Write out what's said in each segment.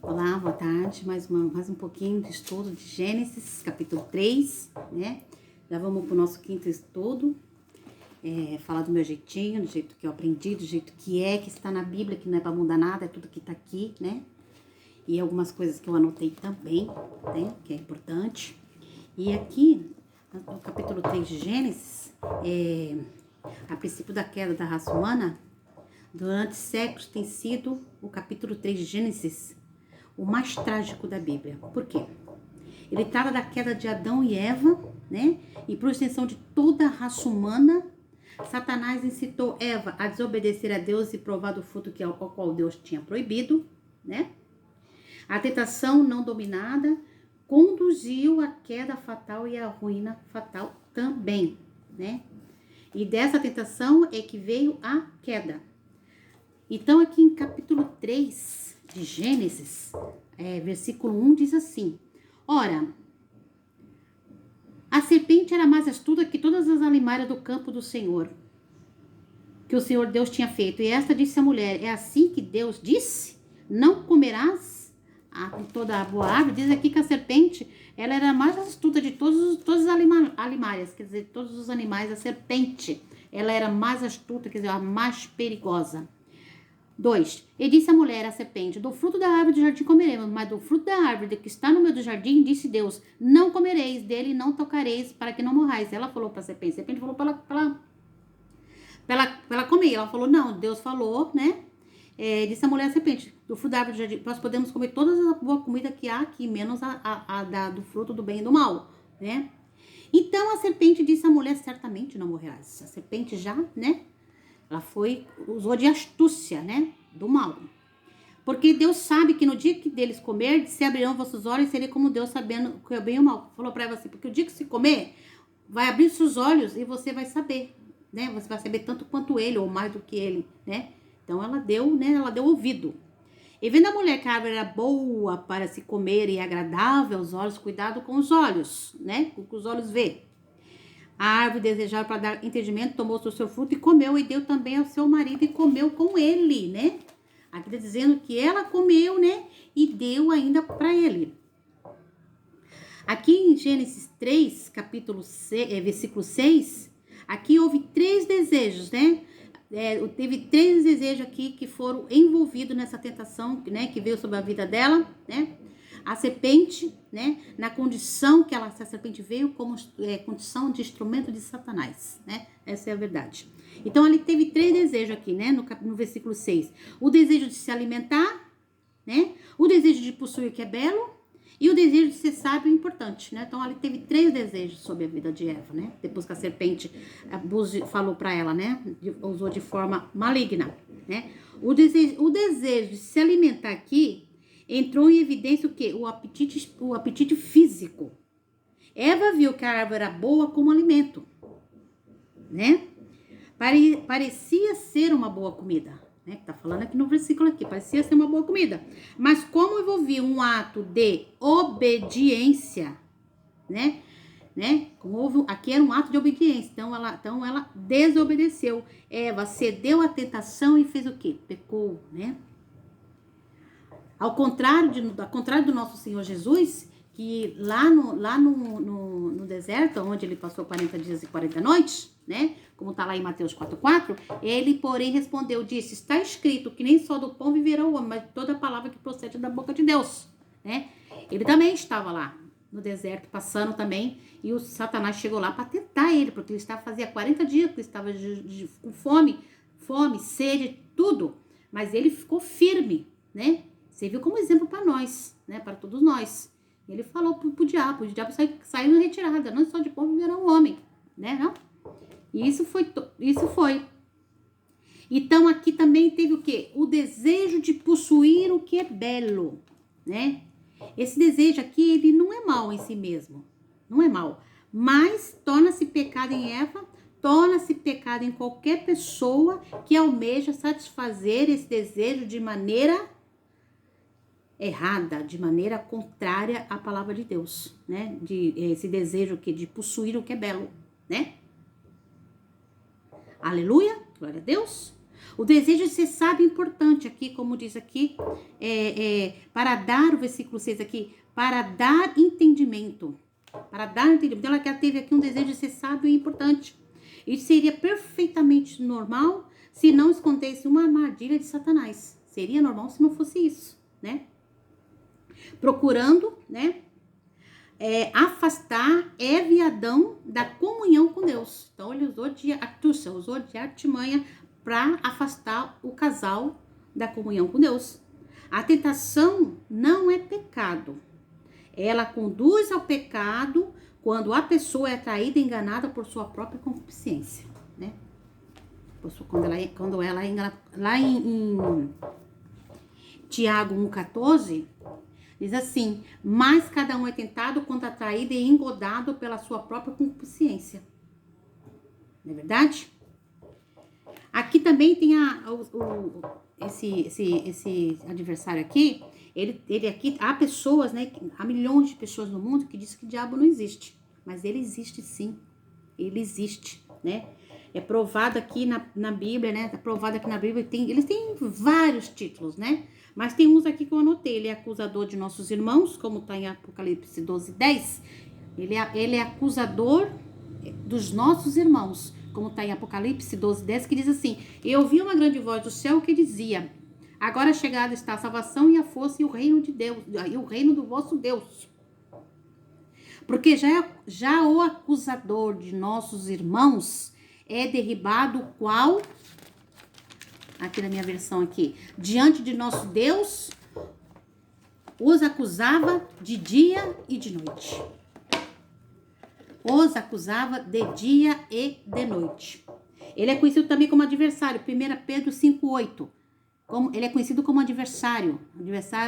Olá, boa tarde. Mais um pouquinho de estudo de Gênesis, capítulo 3, né? Já vamos pro nosso quinto estudo. Falar do meu jeitinho, do jeito que eu aprendi, do jeito que está na Bíblia, que não é para mudar nada, é tudo que tá aqui, né? E algumas coisas que eu anotei também, né? Que é importante. E aqui, no capítulo 3 de Gênesis, a princípio da queda da raça humana, durante séculos tem sido o capítulo 3 de Gênesis o mais trágico da Bíblia. Por quê? Ele trata da queda de Adão e Eva, né? E por extensão de toda a raça humana, Satanás incitou Eva a desobedecer a Deus e provar do fruto ao qual Deus tinha proibido, né? A tentação não dominada conduziu à queda fatal e à ruína fatal também, né? E dessa tentação é que veio a queda. Então, aqui em capítulo 3 de Gênesis, versículo 1 diz assim: Ora, a serpente era mais astuta que todas as animais do campo do Senhor, que o Senhor Deus tinha feito. E esta disse à mulher: É assim que Deus disse? Não comerás toda a boa árvore? Diz aqui que a serpente, ela era a mais astuta de todos os animais, quer dizer, todos os animais, a serpente, ela era mais astuta, quer dizer, a mais perigosa. 2. E disse a mulher à serpente: Do fruto da árvore do jardim comeremos, mas do fruto da árvore que está no meio do jardim, disse Deus: Não comereis dele, não tocareis, para que não morrais. Ela falou para a serpente falou para ela comer. Ela falou: Não, Deus falou, né? Disse a mulher à serpente: Do fruto da árvore do jardim, nós podemos comer toda a boa comida que há aqui, menos do fruto do bem e do mal, né? Então a serpente disse à mulher: Certamente não morrerás. A serpente já, né? Ela usou de astúcia, né? Do mal. Porque Deus sabe que no dia que deles comer, se abrirão vossos olhos e seria como Deus sabendo o que é bem e o mal. Falou para ela assim: porque o dia que se comer, vai abrir seus olhos e você vai saber, né? Você vai saber tanto quanto ele, ou mais do que ele, né? Então ela deu, né? Ela deu ouvido. E vendo a mulher que a árvore era boa para se comer e agradável aos olhos, cuidado com os olhos, né? Com o que os olhos vê. A árvore desejada para dar entendimento tomou o seu fruto e comeu, e deu também ao seu marido e comeu com ele, né? Aqui está dizendo que ela comeu, né? E deu ainda para ele. Aqui em Gênesis 3, capítulo 6, versículo 6, aqui houve 3 desejos, né? Teve 3 desejos aqui que foram envolvidos nessa tentação, né? Que veio sobre a vida dela, né? A serpente, né, na condição que essa serpente veio como condição de instrumento de Satanás, né? Essa é a verdade. Então, ele teve 3 desejos aqui, né, no versículo 6. O desejo de se alimentar, né? O desejo de possuir o que é belo e o desejo de ser sábio e importante, né? Então, ele teve 3 desejos sobre a vida de Eva, né? Depois que a serpente falou para ela, né? Usou de forma maligna, né? O desejo de se alimentar aqui entrou em evidência o quê? O apetite físico. Eva viu que a árvore era boa como alimento, né? Parecia ser uma boa comida, né? Tá falando aqui no versículo aqui, parecia ser uma boa comida. Mas como envolvia um ato de obediência, né? Como aqui era um ato de obediência, então ela desobedeceu. Eva cedeu à tentação e fez o quê? Pecou, né? Ao contrário do nosso Senhor Jesus, que lá no deserto, onde ele passou 40 dias e 40 noites, né? Como está lá em Mateus 4:4, ele, porém, respondeu, disse: Está escrito que nem só do pão viverá o homem, mas toda a palavra que procede da boca de Deus, né? Ele também estava lá no deserto, passando também, e o Satanás chegou lá para tentar ele, porque ele fazia 40 dias que ele estava com fome, sede, tudo. Mas ele ficou firme, né? Serviu como exemplo para nós, né? Para todos nós. Ele falou pro diabo, o diabo saiu em retirada, não só de pão viverá o homem, né? Não? E isso foi. Então aqui também teve o quê? O desejo de possuir o que é belo, né? Esse desejo aqui, ele não é mal em si mesmo, não é mal, mas torna-se pecado em Eva, torna-se pecado em qualquer pessoa que almeja satisfazer esse desejo de maneira errada, de maneira contrária à palavra de Deus, né? Esse desejo de possuir o que é belo, né? Aleluia, glória a Deus. O desejo de ser sábio é importante aqui, como diz aqui, para dar, o versículo 6 aqui, para dar entendimento. Para dar entendimento. Então, ela teve aqui um desejo de ser sábio e importante. Isso seria perfeitamente normal se não escondesse uma armadilha de Satanás. Seria normal se não fosse isso, né? Procurando, né? Afastar Eva e Adão da comunhão com Deus. Então, ele usou de astúcia, usou de artimanha para afastar o casal da comunhão com Deus. A tentação não é pecado. Ela conduz ao pecado quando a pessoa é atraída e enganada por sua própria concupiscência, né? Quando ela é enganada. Lá em Tiago 1,14, diz assim: mas cada um é tentado quando atraído e engodado pela sua própria concupiscência. Não é verdade? Aqui também tem esse adversário aqui. Ele aqui, há pessoas, né? Há milhões de pessoas no mundo que dizem que o diabo não existe. Mas ele existe sim. Ele existe, né? É provado aqui na Bíblia, né? É provado aqui na Bíblia. Eles têm vários títulos, né? Mas tem uns aqui que eu anotei. Ele é acusador de nossos irmãos, como está em Apocalipse 12:10. Ele é acusador dos nossos irmãos, como está em Apocalipse 12:10, que diz assim: eu ouvi uma grande voz do céu que dizia: agora chegada está a salvação e a força e o reino de Deus, e o reino do vosso Deus. Porque já o acusador de nossos irmãos é derribado, qual? Aqui na minha versão aqui. Diante de nosso Deus, os acusava de dia e de noite. Os acusava de dia e de noite. Ele é conhecido também como adversário. 1 Pedro 5:8. Ele é conhecido como adversário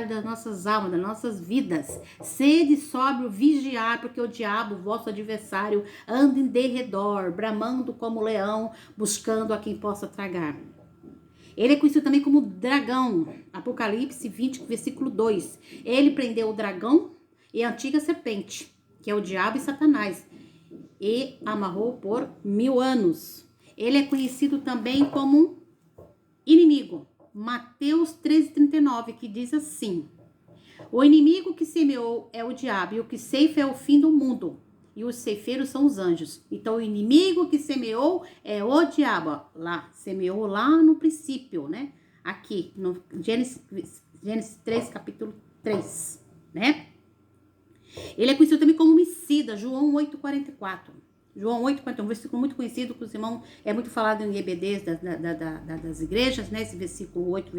das nossas almas, das nossas vidas. Sede sóbrio, vigiar, porque o diabo, vosso adversário, anda em derredor, bramando como leão, buscando a quem possa tragar. Ele é conhecido também como dragão. Apocalipse 20, versículo 2. Ele prendeu o dragão e a antiga serpente, que é o diabo e Satanás, e amarrou por 1000 anos. Ele é conhecido também como inimigo. Mateus 13:39, que diz assim: o inimigo que semeou é o diabo, e o que ceifa é o fim do mundo, e os ceifeiros são os anjos. Então, o inimigo que semeou é o diabo. Lá, semeou lá no princípio, né? Aqui, no Gênesis 3, capítulo 3, né? Ele é conhecido também como homicida, João 8:44. João 8:41, um versículo muito conhecido, que os irmãos, é muito falado em EBDs das igrejas, né? Esse versículo 8,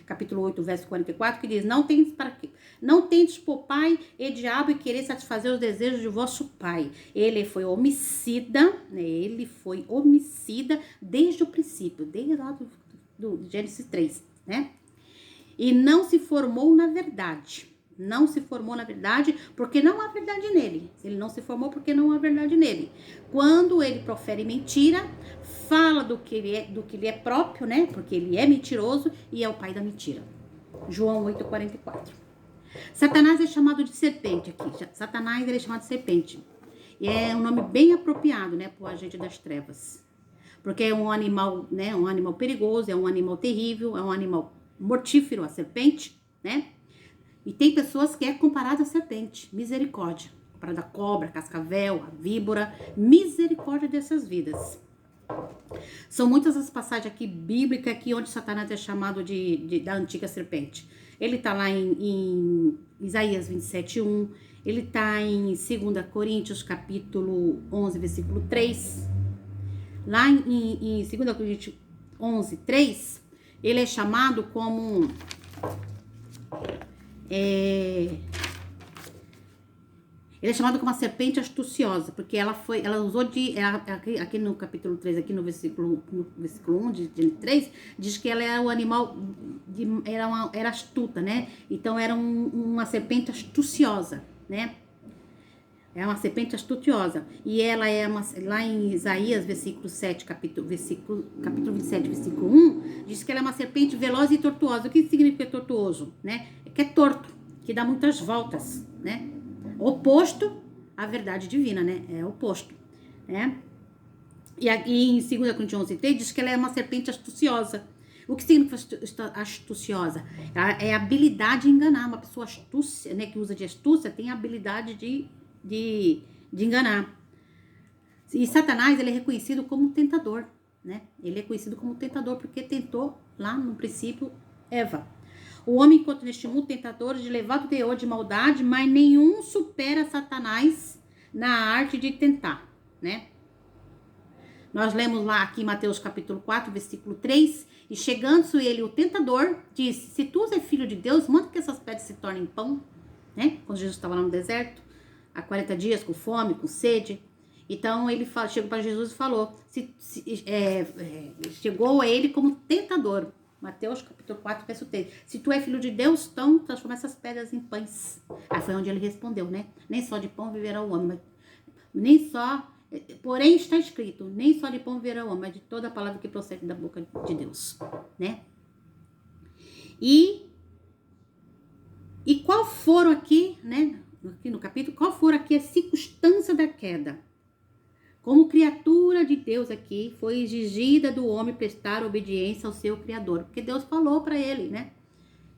capítulo 8, verso 44, que diz: não tendes por pai e diabo e querer satisfazer os desejos de vosso pai. Ele foi homicida, né? Ele foi homicida desde o princípio, desde lá do Gênesis 3, né? E não se formou na verdade. Não se formou na verdade, porque não há verdade nele. Ele não se formou porque não há verdade nele. Quando ele profere mentira, fala do que ele é próprio, né? Porque ele é mentiroso e é o pai da mentira. João 8:44. Satanás é chamado de serpente aqui. Satanás ele é chamado de serpente. E é um nome bem apropriado, né, para o agente das trevas. Porque é um animal, né? Um animal perigoso, é um animal terrível, é um animal mortífero, a serpente, né? E tem pessoas que é comparado à serpente, misericórdia. Comparado à cobra, cascavel, a víbora, misericórdia dessas vidas. São muitas as passagens aqui bíblicas aqui onde Satanás é chamado da antiga serpente. Ele está lá em Isaías 27:1. Ele está em 2 Coríntios, capítulo 11, versículo 3. Lá em 2 Coríntios 11:3, ele é chamado como... ele é chamado como uma serpente astuciosa, porque ela usou aqui no capítulo 3, aqui no versículo 1 de 3, diz que ela era um animal, era astuta, né? Então era uma serpente astuciosa, né? É uma serpente astuciosa. E ela é lá em Isaías, versículo 7, capítulo 27, versículo 1, diz que ela é uma serpente veloz e tortuosa. O que significa tortuoso, né? É que é torto, que dá muitas voltas, né? Oposto à verdade divina, né? É oposto, né? E aqui em 2 Coríntios 11:3 diz que ela é uma serpente astuciosa. O que significa astuciosa? É a habilidade de enganar. Uma pessoa astúcia, né, que usa de astúcia, tem a habilidade de enganar. E Satanás, ele é reconhecido como tentador, né? Ele é conhecido como tentador porque tentou, lá no princípio, Eva. O homem encontra neste mundo tentadores de elevado teor de maldade, mas nenhum supera Satanás na arte de tentar, né? Nós lemos lá aqui em Mateus capítulo 4, versículo 3, e chegando-se ele, o tentador, disse, se tu és filho de Deus, manda que essas pedras se tornem pão, né? Quando Jesus estava lá no deserto, há 40 dias, com fome, com sede. Então, ele chegou para Jesus e falou, chegou a ele como tentador. Mateus capítulo 4, verso 3. Se tu é filho de Deus, então transforma essas pedras em pães. Aí foi onde ele respondeu, né? Nem só de pão viverá o homem, mas nem só... Porém está escrito, nem só de pão viverá o homem, mas de toda a palavra que procede da boca de Deus, né? E qual foram aqui, né? Aqui no capítulo, qual foram aqui a circunstância da queda? Como criatura de Deus aqui, foi exigida do homem prestar obediência ao seu Criador. Porque Deus falou para ele, né?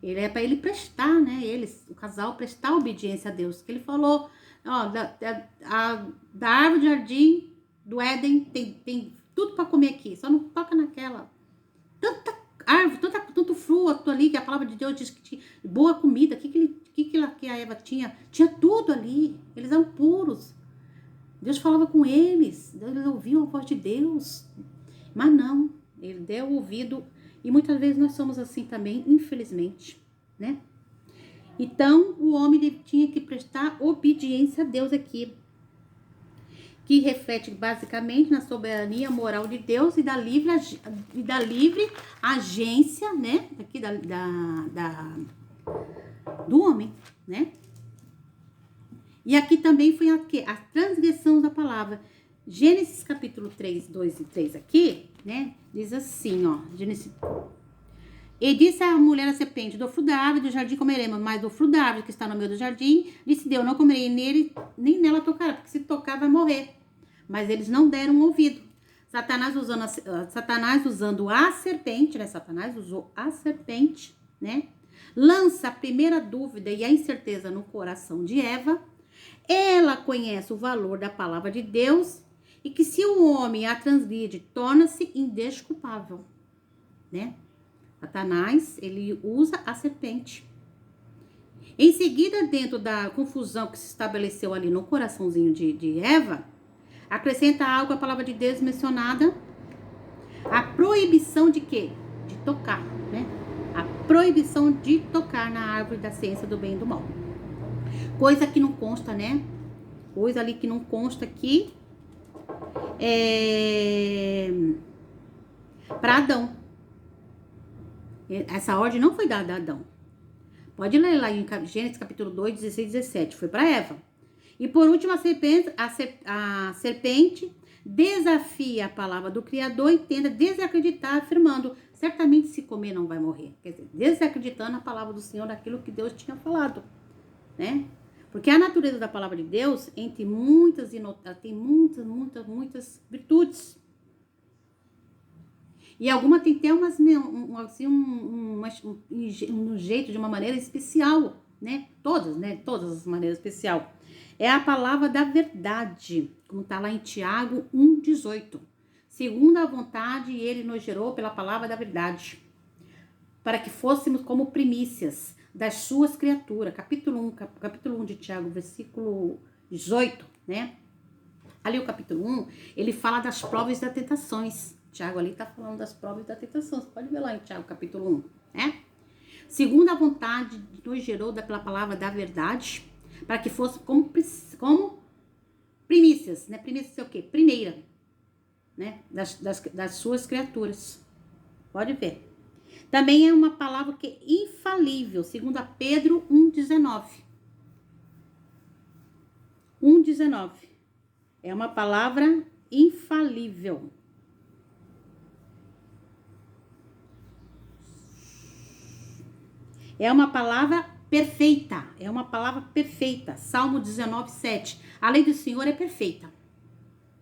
Ele é para ele prestar, né? O casal prestar obediência a Deus. Que ele falou, ó, da árvore do jardim do Éden tem tudo para comer aqui. Só não toca naquela. Tanta árvore, tanto fruto ali, que a palavra de Deus diz que tinha boa comida. Que a Eva tinha? Tinha tudo ali. Eles eram puros. Deus falava com eles. Eles ouviam a voz de Deus. Mas não. Ele deu ouvido. E muitas vezes nós somos assim também, infelizmente, né? Então, o homem tinha que prestar obediência a Deus aqui. Que reflete basicamente na soberania moral de Deus e da livre agência, né? Aqui do homem, né? E aqui também foi a transgressão da palavra. Gênesis capítulo 3, 2 e 3 aqui, né? Diz assim, ó. Gênesis... E disse a mulher à serpente, do fruto da árvore do jardim comeremos, mas do fruto da árvore que está no meio do jardim, disse Deus, não comerei nele, nem nela tocará, porque se tocar vai morrer. Mas eles não deram ouvido. Satanás usando a serpente, né? Satanás usou a serpente, né? Lança a primeira dúvida e a incerteza no coração de Eva. Ela conhece o valor da palavra de Deus e que se o homem a transgride, torna-se indesculpável, né? Satanás, ele usa a serpente. Em seguida, dentro da confusão que se estabeleceu ali no coraçãozinho de Eva, acrescenta algo à palavra de Deus mencionada, a proibição de quê? De tocar, né? A proibição de tocar na árvore da ciência do bem e do mal. Coisa que não consta, né? Coisa ali que não consta aqui para Adão. Essa ordem não foi dada a Adão. Pode ler lá em Gênesis capítulo 2, 16 e 17. Foi para Eva. E por último, a serpente desafia a palavra do Criador e tenta desacreditar, afirmando, certamente se comer não vai morrer. Quer dizer, desacreditando a palavra do Senhor daquilo que Deus tinha falado, né? Porque a natureza da palavra de Deus, entre muitas, ela tem muitas virtudes. E alguma tem até um jeito, de uma maneira especial, né? Todas as maneiras especiais. É a palavra da verdade, como está lá em Tiago 1,18. Segundo a vontade, ele nos gerou pela palavra da verdade, para que fôssemos como primícias das suas criaturas. Capítulo 1 de Tiago, versículo 18, né? Ali o capítulo 1, ele fala das provas e das tentações. Tiago ali está falando das provas e das tentações. Você pode ver lá em Tiago, capítulo 1, né? Segundo a vontade, nos gerou pela palavra da verdade, para que fosse como primícias, né? Primícias é o quê? Primeira, né? Das suas criaturas. Pode ver. Também é uma palavra que é infalível, segundo a Pedro 1,19. 1,19. É uma palavra infalível. É uma palavra perfeita. É uma palavra perfeita. Salmo 19, 7. A lei do Senhor é perfeita.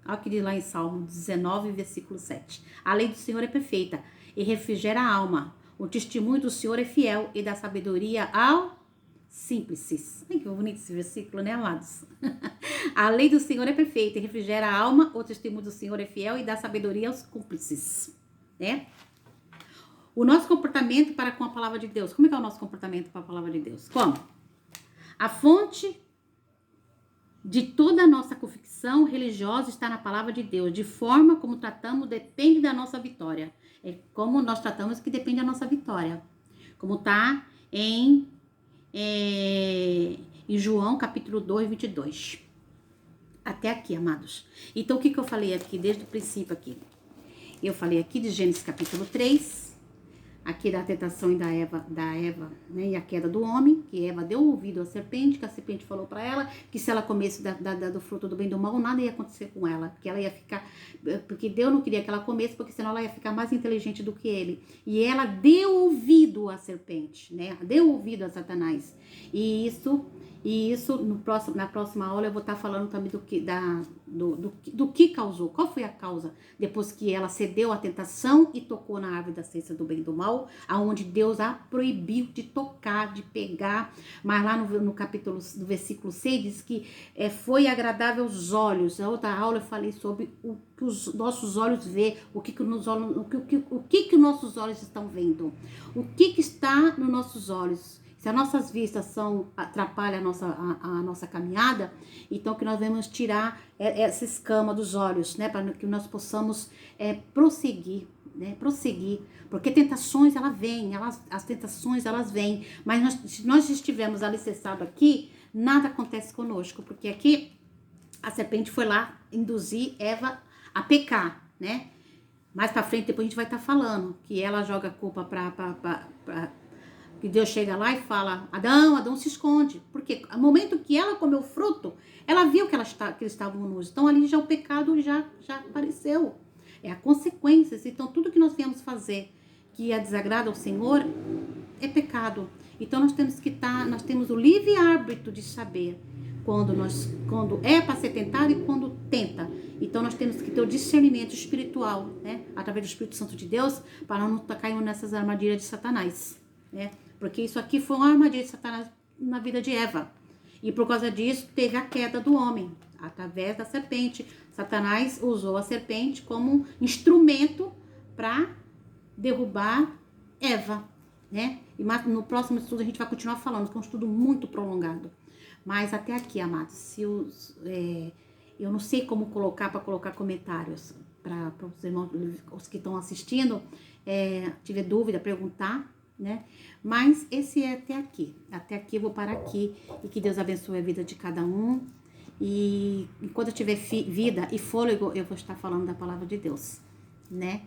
Olha o que diz lá em Salmo 19, versículo 7. A lei do Senhor é perfeita. e refrigera a alma. O testemunho do Senhor é fiel e dá sabedoria ao simples. Ai, que bonito esse versículo, né, amados? A lei do Senhor é perfeita e refrigera a alma. O testemunho do Senhor é fiel e dá sabedoria aos cúmplices, né? O nosso comportamento para com a palavra de Deus. Como é que é o nosso comportamento para a palavra de Deus? Como? A fonte de toda a nossa convicção religiosa está na palavra de Deus. De forma como tratamos depende da nossa vitória. É como nós tratamos que depende da nossa vitória. Como está em João capítulo 2, 22. Até aqui, amados. Então, o que eu falei aqui, desde o princípio aqui? Eu falei aqui de Gênesis capítulo 3, aqui da tentação e da Eva, né, e a queda do homem, que Eva deu ouvido à serpente, que a serpente falou para ela que se ela comesse do fruto do bem e do mal, nada ia acontecer com ela, que ela ia ficar, porque Deus não queria que ela comesse, porque senão ela ia ficar mais inteligente do que ele. E ela deu ouvido à serpente, né, deu ouvido a Satanás. E isso na próxima aula eu vou estar falando também do que causou, qual foi a causa, depois que ela cedeu à tentação e tocou na árvore da ciência do bem e do mal, aonde Deus a proibiu de tocar, de pegar, mas lá no capítulo, no versículo 6, diz que foi agradável aos olhos. Na outra aula eu falei sobre o que os nossos olhos vê, o que os nossos olhos estão vendo, o que está nos nossos olhos. Se as nossas vistas atrapalham a nossa caminhada, então que nós devemos tirar essa escama dos olhos, né? Para que nós possamos prosseguir, né? Prosseguir. Porque tentações, as tentações, elas vêm. Mas se nós estivermos alicerçados aqui, nada acontece conosco. Porque aqui a serpente foi lá induzir Eva a pecar, né? Mais pra frente, depois a gente vai estar falando que ela joga a culpa que Deus chega lá e fala, Adão se esconde. Porque no momento que ela comeu o fruto, ela viu que eles estavam nus. Então ali já o pecado já apareceu. É a consequência. Então tudo que nós viemos fazer que desagrada ao Senhor é pecado. Então nós temos o livre-árbitro de saber quando é para ser tentado e quando tenta. Então nós temos que ter o discernimento espiritual, né? Através do Espírito Santo de Deus, para não cairmos nessas armadilhas de Satanás, né? Porque isso aqui foi uma armadilha de Satanás na vida de Eva. E por causa disso, teve a queda do homem, através da serpente. Satanás usou a serpente como instrumento para derrubar Eva, né? E no próximo estudo a gente vai continuar falando, que é um estudo muito prolongado. Mas até aqui, amados, eu não sei como colocar para colocar comentários para os irmãos, os que estão assistindo, tiver dúvida, perguntar, né? Mas esse é até aqui. Até aqui eu vou parar aqui. E que Deus abençoe a vida de cada um. E enquanto eu tiver vida e fôlego, eu vou estar falando da palavra de Deus, né?